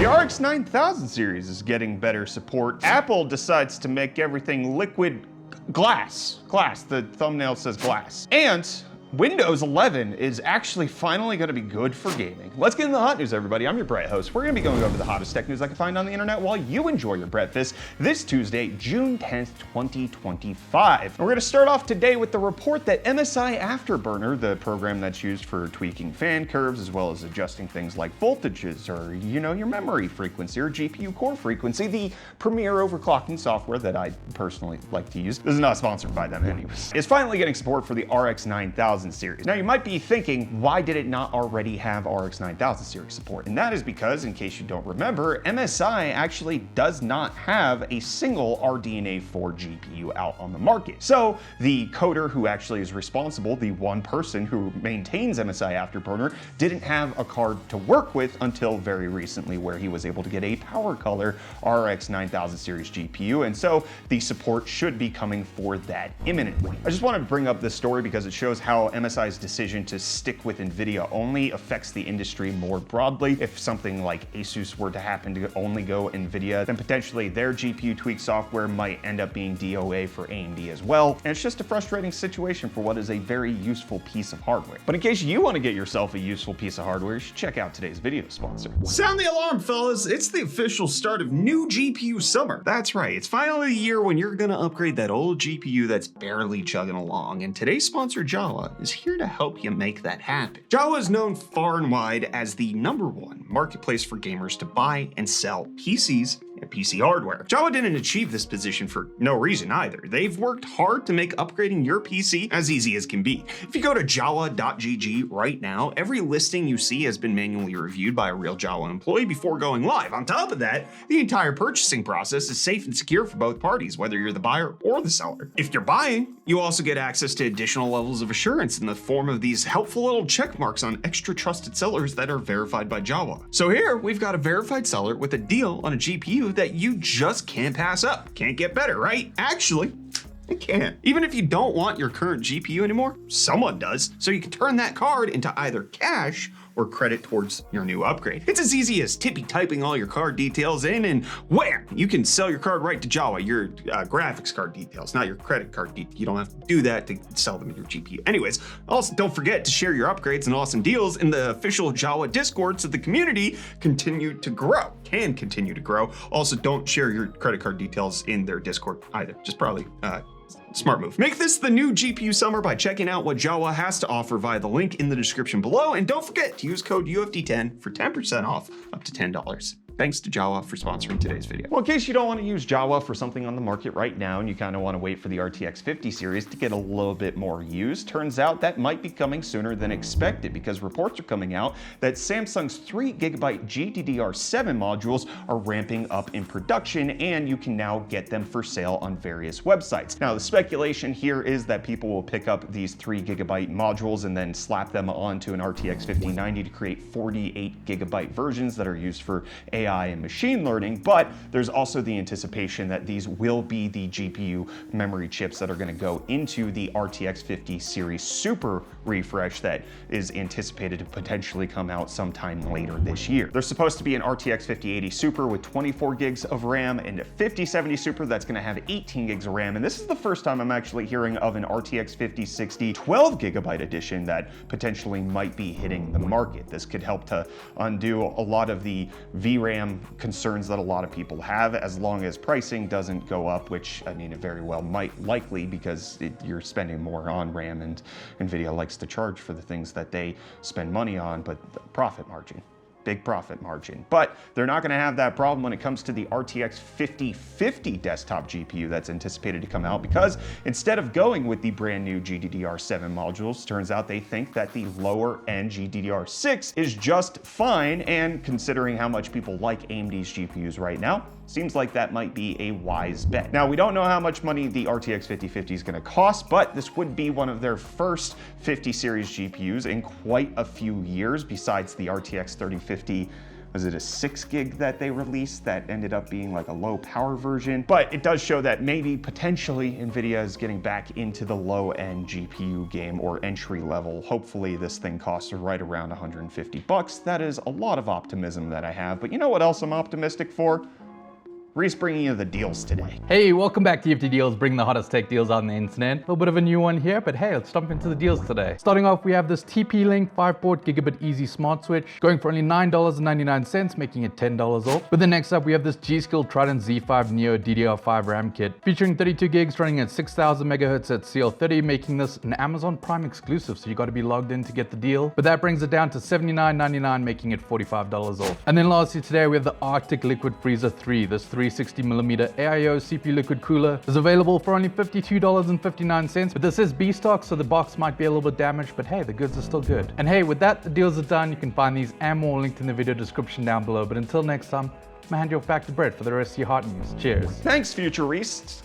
The RX 9000 series is getting better support. Apple decides to make everything liquid glass. The thumbnail says glass. And Windows 11 is actually finally going to be good for gaming. Let's get into the hot news, everybody. I'm your Brett host. We're going to be going over the hottest tech news I can find on the internet while you enjoy your breakfast this Tuesday, June 10th, 2025. And we're going to start off today with the report that MSI Afterburner, the program that's used for tweaking fan curves as well as adjusting things like voltages or, your memory frequency or GPU core frequency, the premier overclocking software that I personally like to use. This is not sponsored by them anyways. Is finally getting support for the RX 9000 series. Now you might be thinking, why did it not already have RX 9000 series support? And that is because, in case you don't remember, MSI actually does not have a single RDNA 4 GPU out on the market. So the coder who actually is responsible, the one person who maintains MSI Afterburner, didn't have a card to work with until very recently, where he was able to get a power color RX 9000 series GPU, and so the support should be coming for that imminently. I just wanted to bring up this story because it shows how MSI's decision to stick with Nvidia only affects the industry more broadly. If something like Asus were to happen to only go Nvidia, then potentially their GPU tweak software might end up being DOA for AMD as well. And it's just a frustrating situation for what is a very useful piece of hardware. But in case you want to get yourself a useful piece of hardware, you should check out today's video sponsor. Sound the alarm, fellas. It's the official start of new GPU summer. That's right. It's finally the year when you're gonna upgrade that old GPU that's barely chugging along. And today's sponsor, Jawa, is here to help you make that happen. Jawa is known far and wide as the #1 marketplace for gamers to buy and sell PCs and PC hardware. Jawa didn't achieve this position for no reason either. They've worked hard to make upgrading your PC as easy as can be. If you go to jawa.gg right now, every listing you see has been manually reviewed by a real Jawa employee before going live. On top of that, the entire purchasing process is safe and secure for both parties, whether you're the buyer or the seller. If you're buying, you also get access to additional levels of assurance in the form of these helpful little check marks on extra trusted sellers that are verified by Jawa. So here, we've got a verified seller with a deal on a GPU that you just can't pass up. Can't get better, right? Actually, it can't. Even if you don't want your current GPU anymore, someone does. So you can turn that card into either cash or credit towards your new upgrade. It's as easy as tippy typing all your card details in and wham, you can sell your card right to Jawa, your graphics card details, not your credit card details. You don't have to do that to sell them in your GPU. Anyways, also don't forget to share your upgrades and awesome deals in the official Jawa Discord so the community can continue to grow. Also, don't share your credit card details in their Discord either. Just probably smart move. Make this the new GPU summer by checking out what Jawa has to offer via the link in the description below. And don't forget to use code UFD10 for 10% off up to $10. Thanks to Jawa for sponsoring today's video. Well, in case you don't want to use Jawa for something on the market right now and you kind of want to wait for the RTX 50 series to get a little bit more use, turns out that might be coming sooner than expected because reports are coming out that Samsung's 3GB GDDR7 modules are ramping up in production and you can now get them for sale on various websites. Now, the speculation here is that people will pick up these 3GB modules and then slap them onto an RTX 5090 to create 48GB versions that are used for AI and machine learning, but there's also the anticipation that these will be the GPU memory chips that are going to go into the RTX 50 series super refresh that is anticipated to potentially come out sometime later this year. There's supposed to be an RTX 5080 Super with 24 gigs of RAM and a 5070 Super that's going to have 18 gigs of RAM, and this is the first time I'm actually hearing of an RTX 5060 12GB edition that potentially might be hitting the market. This could help to undo a lot of the VRAM concerns that a lot of people have, as long as pricing doesn't go up, which I mean it very well might likely because you're spending more on RAM and Nvidia likes to charge for the things that they spend money on, but the profit margin. Big profit margin. But they're not going to have that problem when it comes to the RTX 5050 desktop GPU that's anticipated to come out, because instead of going with the brand new GDDR7 modules, turns out they think that the lower end GDDR6 is just fine, and considering how much people like AMD's GPUs right now, seems like that might be a wise bet. Now, we don't know how much money the RTX 5050 is going to cost, but this would be one of their first 50 series GPUs in quite a few years, besides the RTX 3050 was it a 6 gig that they released that ended up being like a low power version? But it does show that maybe potentially Nvidia is getting back into the low end GPU game or entry level. Hopefully this thing costs right around 150 bucks. That is a lot of optimism that I have. But you know what else I'm optimistic for? Reece bringing you the deals today. Hey, welcome back to UFD Deals, bringing the hottest tech deals on the internet. A little bit of a new one here, but hey, let's jump into the deals today. Starting off, we have this TP-Link 5-port gigabit easy smart switch going for only $9.99, making it $10 off. But then next up, we have this G.Skill Trident Z5 Neo DDR5 RAM kit featuring 32 gigs running at 6000 megahertz at CL30, making this an Amazon Prime exclusive, so you got to be logged in to get the deal. But that brings it down to $79.99, making it $45 off. And then lastly today, we have the Arctic Liquid Freezer 3, this 360mm AIO CPU liquid cooler is available for only $52.59, but this is B stock, so the box might be a little bit damaged, but hey, the goods are still good. And hey, with that, the deals are done. You can find these and more linked in the video description down below, but until next time, I'm gonna hand you off back to Brett for the rest of your hot news. Cheers. Thanks, future Reece.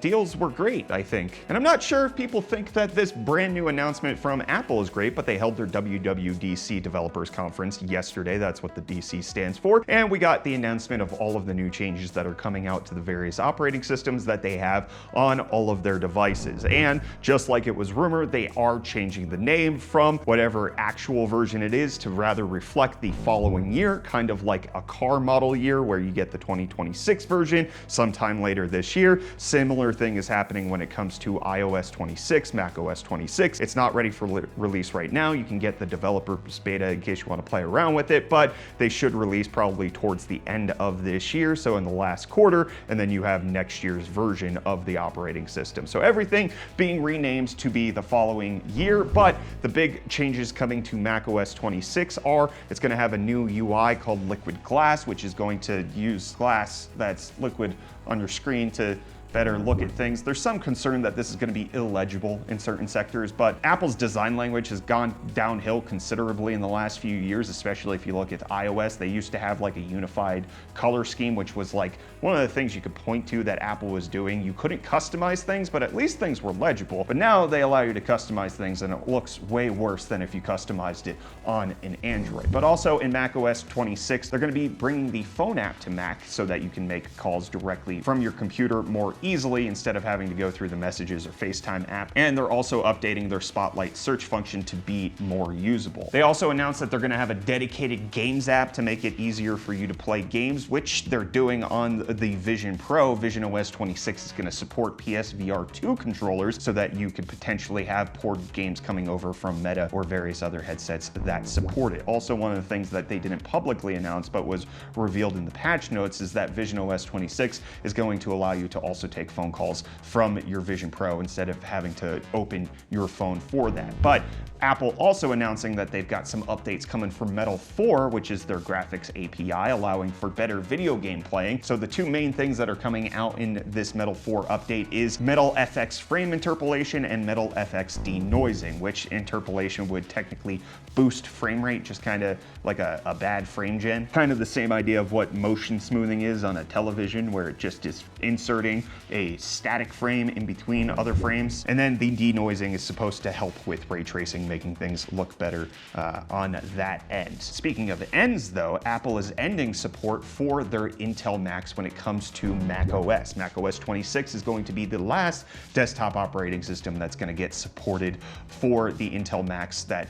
Deals were great, I think. And I'm not sure if people think that this brand new announcement from Apple is great, but they held their WWDC Developers Conference yesterday. That's what the DC stands for. And we got the announcement of all of the new changes that are coming out to the various operating systems that they have on all of their devices. And just like it was rumored, they are changing the name from whatever actual version it is to rather reflect the following year, kind of like a car model year, where you get the 2026 version sometime later this year. Similar thing is happening when it comes to iOS 26, macOS 26. It's not ready for release right now. You can get the developer's beta in case you want to play around with it, but they should release probably towards the end of this year, so in the last quarter, and then you have next year's version of the operating system. So everything being renamed to be the following year, but the big changes coming to macOS 26 are it's going to have a new UI called Liquid Glass, which is going to use glass that's liquid on your screen to better look at things. There's some concern that this is going to be illegible in certain sectors, but Apple's design language has gone downhill considerably in the last few years, especially if you look at iOS. They used to have like a unified color scheme, which was like one of the things you could point to that Apple was doing. You couldn't customize things, but at least things were legible. But now they allow you to customize things, and it looks way worse than if you customized it on an Android. But also in macOS 26, they're going to be bringing the phone app to Mac so that you can make calls directly from your computer more easily instead of having to go through the Messages or FaceTime app. And they're also updating their Spotlight search function to be more usable. They also announced that they're going to have a dedicated games app to make it easier for you to play games, which they're doing on the Vision Pro. Vision OS 26 is going to support PSVR 2 controllers so that you could potentially have ported games coming over from Meta or various other headsets that support it. Also, one of the things that they didn't publicly announce but was revealed in the patch notes is that Vision OS 26 is going to allow you to also take phone calls from your Vision Pro instead of having to open your phone for that. But Apple also announcing that they've got some updates coming for Metal 4, which is their graphics API, allowing for better video game playing. So the two main things that are coming out in this Metal 4 update is Metal FX frame interpolation and Metal FX denoising, which interpolation would technically boost frame rate, just kind of like a bad frame gen. Kind of the same idea of what motion smoothing is on a television, where it just is inserting a static frame in between other frames. And then the denoising is supposed to help with ray tracing, making things look better on that end. Speaking of ends though, Apple is ending support for their Intel Macs when it comes to macOS. macOS 26 is going to be the last desktop operating system that's going to get supported for the Intel Macs that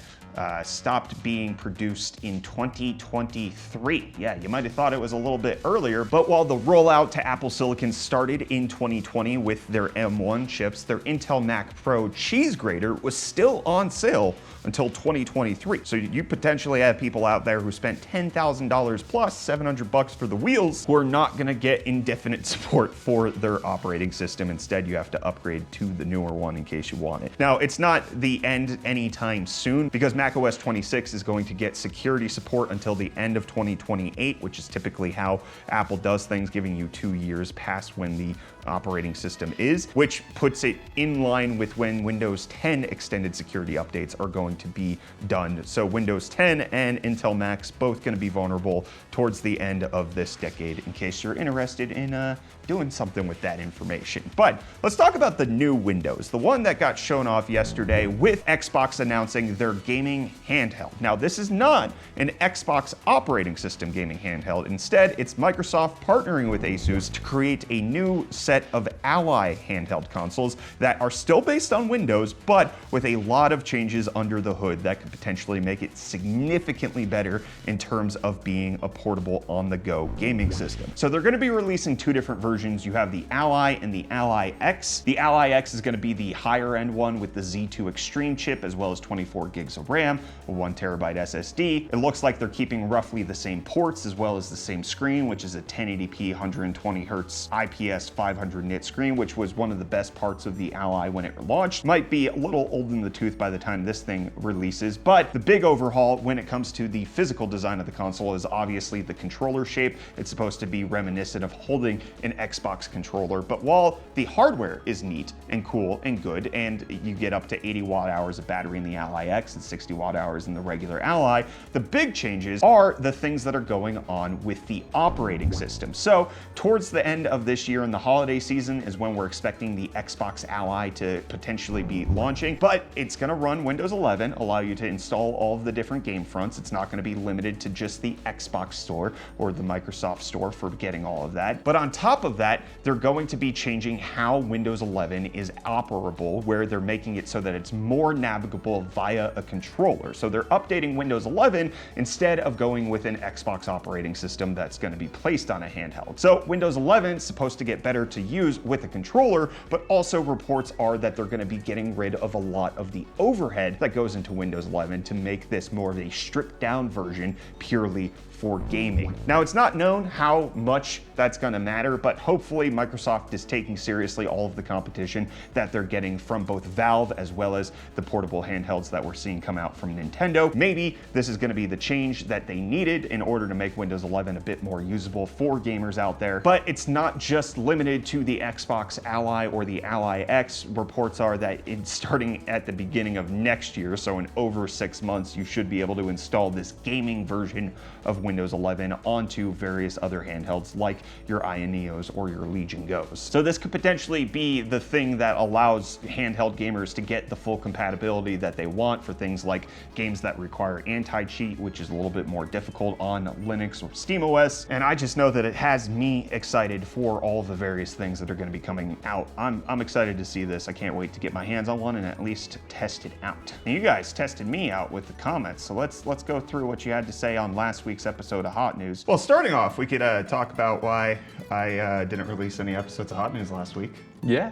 stopped being produced in 2023. Yeah, you might have thought it was a little bit earlier, but while the rollout to Apple Silicon started in 2020 with their M1 chips, their Intel Mac Pro cheese grater was still on sale until 2023. So you potentially have people out there who spent $10,000 plus $700 for the wheels who are not gonna get indefinite support for their operating system. Instead, you have to upgrade to the newer one in case you want it. Now, it's not the end anytime soon because macOS 26 is going to get security support until the end of 2028, which is typically how Apple does things, giving you 2 years past when the operating system is, which puts it in line with when Windows 10 extended security updates are going to be done. So Windows 10 and Intel Macs both going to be vulnerable towards the end of this decade, in case you're interested in doing something with that information. But let's talk about the new Windows, the one that got shown off yesterday with Xbox announcing their gaming handheld. Now, this is not an Xbox operating system gaming handheld. Instead, it's Microsoft partnering with Asus to create a new set of Ally handheld consoles that are still based on Windows, but with a lot of changes under the hood that could potentially make it significantly better in terms of being a portable on-the-go gaming system. So they're going to be releasing two different versions. You have the Ally and the Ally X. The Ally X is going to be the higher end one with the Z2 Extreme chip, as well as 24 gigs of RAM, a 1 terabyte SSD. It looks like they're keeping roughly the same ports as well as the same screen, which is a 1080p 120 hertz IPS 500 nit screen, which was one of the best parts of the Ally when it launched. Might be a little old in the tooth by the time this thing releases, but the big overhaul when it comes to the physical design of the console is obviously the controller shape. It's supposed to be reminiscent of holding an Xbox controller, but while the hardware is neat and cool and good, and you get up to 80 watt hours of battery in the Ally X and 60 watt hours in the regular Ally, the big changes are the things that are going on with the operating system. So towards the end of this year in the holiday season is when we're expecting the Xbox Ally to potentially be launching, but it's going to run Windows 11, allow you to install all of the different game fronts. It's not going to be limited to just the Xbox store or the Microsoft store for getting all of that. But on top of that, they're going to be changing how Windows 11 is operable, where they're making it so that it's more navigable via a controller. So they're updating Windows 11 instead of going with an Xbox operating system that's going to be placed on a handheld. So Windows 11 is supposed to get better to use with a controller, but also reports are that they're going to be getting rid of a lot of the overhead that goes into Windows 11 to make this more of a stripped down version purely for gaming. Now, it's not known how much that's going to matter, but hopefully Microsoft is taking seriously all of the competition that they're getting from both Valve as well as the portable handhelds that we're seeing come out from Nintendo. Maybe this is going to be the change that they needed in order to make Windows 11 a bit more usable for gamers out there. But it's not just limited to the Xbox Ally or the Ally X. Reports are that it's starting at the beginning of next year, so in over 6 months, you should be able to install this gaming version of Windows 11 onto various other handhelds like your Aya Neos or your Legion Go's. So this could potentially be the thing that allows handheld gamers to get the full compatibility that they want for things like games that require anti-cheat, which is a little bit more difficult on Linux or SteamOS. And I just know that it has me excited for all the various things that are going to be coming out. I'm excited to see this. I can't wait to get my hands on one and at least test it out. And you guys tested me out with the comments, so let's go through what you had to say on last week's episode of Hot News. Well, starting off, we could talk about why I didn't release any episodes of Hot News last week. Yeah.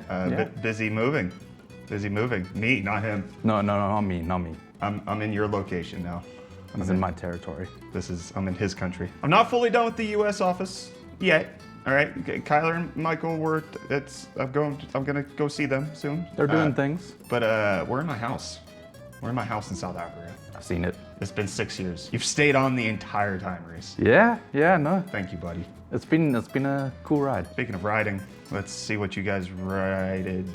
Busy moving. Busy moving. Me, not him. No, not me. I'm in your location now. It's in my territory. I'm in his country. I'm not fully done with the U.S. office yet. All right, Kyler and Michael, I'm gonna go see them soon. They're doing things. But we're in my house. We're in my house in South Africa. I've seen it. It's been 6 years. You've stayed on the entire time, Reece. Yeah, no. Thank you, buddy. It's been a cool ride. Speaking of riding, let's see what you guys rated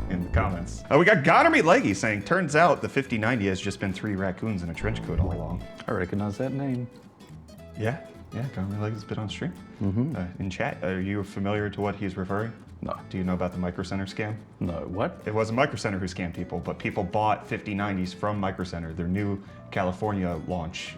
in the comments. Oh, we got Gonermy Leggy saying, turns out the 5090 has just been 3 raccoons in a trench coat all along. I recognize that name. Yeah, Gonermy Leggy's been on stream. In chat. Are you familiar to what he's referring? No. Do you know about the Micro Center scam? No, what? It wasn't Micro Center who scammed people, but people bought 5090s from Micro Center, their new California launch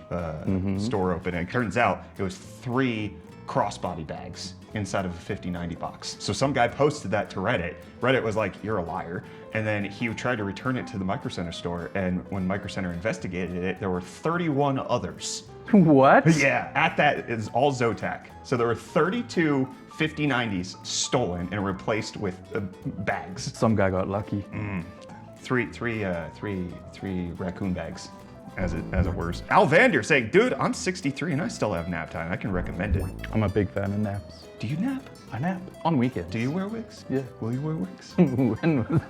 store opening. Turns out it was 3 crossbody bags inside of a 5090 box. So some guy posted that to Reddit. Reddit was like, you're a liar. And then he tried to return it to the Micro Center store, and when Micro Center investigated it, there were 31 others. What? Yeah, at that is all Zotac. So there were 32 5090s stolen and replaced with bags. Some guy got lucky. Three raccoon bags, as it were. Alvander saying, dude, I'm 63 and I still have nap time. I can recommend it. I'm a big fan of naps. Do you nap? I nap on weekends. Do you wear wigs? Yeah. Will you wear wigs? When-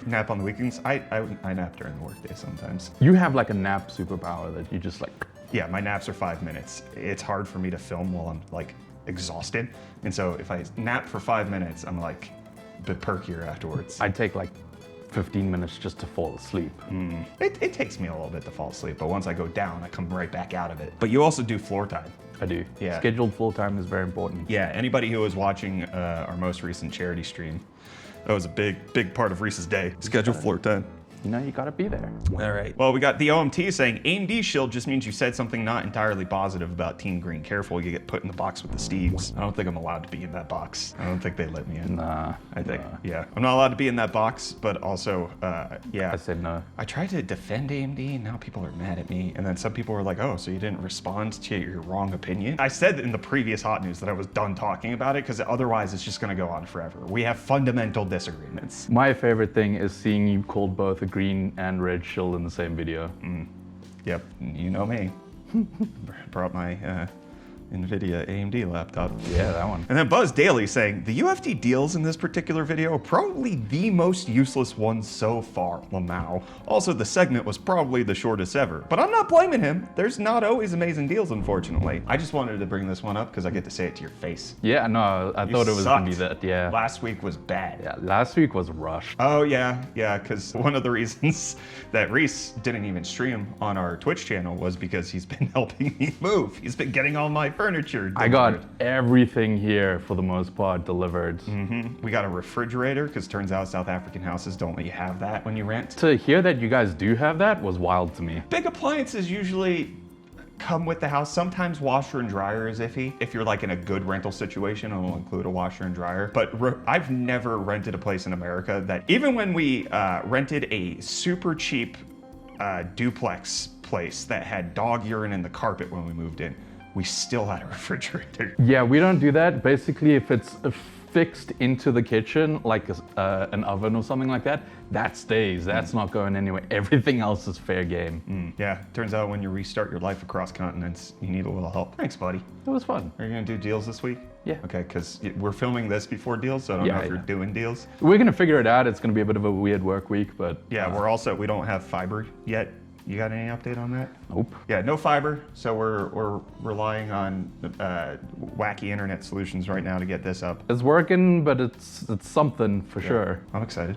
Nap on the weekends? I nap during the workday sometimes. You have like a nap superpower that you just like. Yeah, my naps are 5 minutes. It's hard for me to film while I'm like exhausted. And so if I nap for 5 minutes, I'm like a bit perkier afterwards. I take like 15 minutes just to fall asleep. It takes me a little bit to fall asleep, but once I go down, I come right back out of it. But you also do floor time. I do. Yeah. Scheduled full time is very important. Yeah, anybody who was watching our most recent charity stream, that was a big part of Reese's day. Schedule floor time. You know, you gotta be there. All right. Well, we got the OMT saying AMD shield just means you said something not entirely positive about Team Green. Careful, you get put in the box with the Steves. I don't think I'm allowed to be in that box. I don't think they let me in. Nah. I think, yeah. I'm not allowed to be in that box, but also, yeah. I said no. I tried to defend AMD and now people are mad at me. And then some people were like, oh, so you didn't respond to your wrong opinion? I said in the previous hot news that I was done talking about it because otherwise it's just gonna go on forever. We have fundamental disagreements. My favorite thing is seeing you called both a green and red shield in the same video. Yep, you know me. Brought my Nvidia AMD laptop. Yeah, that one. And then Buzz Daily saying, the UFD deals in this particular video are probably the most useless ones so far, Lamau. Also, the segment was probably the shortest ever. But I'm not blaming him. There's not always amazing deals, unfortunately. I just wanted to bring this one up because I get to say it to your face. Yeah, no, I thought it was gonna be that, yeah. Last week was bad. Yeah, last week was rushed. Oh yeah, because one of the reasons that Reece didn't even stream on our Twitch channel was because he's been helping me move. He's been getting all my furniture delivered. I got everything here for the most part delivered. We got a refrigerator because turns out South African houses don't let you have that when you rent. To hear that you guys do have that was wild to me. Big appliances usually come with the house. Sometimes washer and dryer is iffy. If you're like in a good rental situation, it'll include a washer and dryer. But I've never rented a place in America that, even when we rented a super cheap duplex place that had dog urine in the carpet when we moved in, we still had a refrigerator. Yeah, we don't do that. Basically, if it's fixed into the kitchen, like an oven or something like that, that stays. That's not going anywhere. Everything else is fair game. Yeah, turns out when you restart your life across continents, you need a little help. Thanks, buddy. It was fun. Are you gonna do deals this week? Yeah. Okay, because we're filming this before deals, so I don't know if you're doing deals. We're gonna figure it out. It's gonna be a bit of a weird work week, but Yeah, we don't have fiber yet. You got any update on that? nope. Yeah, no fiber, so we're relying on wacky internet solutions right now to get this up. It's working, but it's something for sure. I'm excited.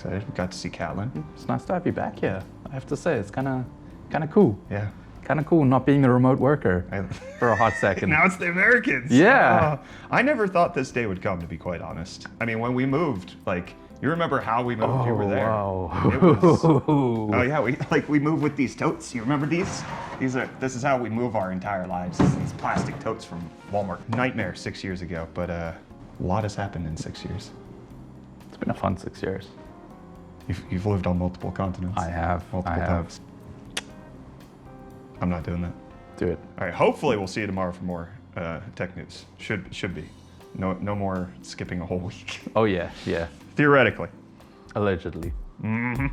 We got to see Catlin. It's nice to have you back here. I have to say, it's kind of cool. Yeah. Kind of cool not being the remote worker for a hot second. Now it's the Americans. Yeah. I never thought this day would come, to be quite honest. I mean, when we moved, like, you remember how we moved? You were there. Wow. It was, oh yeah, we moved with these totes. You remember these? This is how we move our entire lives. These plastic totes from Walmart. Nightmare 6 years ago, but a lot has happened in 6 years. It's been a fun 6 years. You've lived on multiple continents. I have. Multiple times. I'm not doing that. Do it. All right. Hopefully, we'll see you tomorrow for more tech news. Should be. No more skipping a whole week. Oh yeah, yeah. Theoretically. Allegedly. Mm-hmm.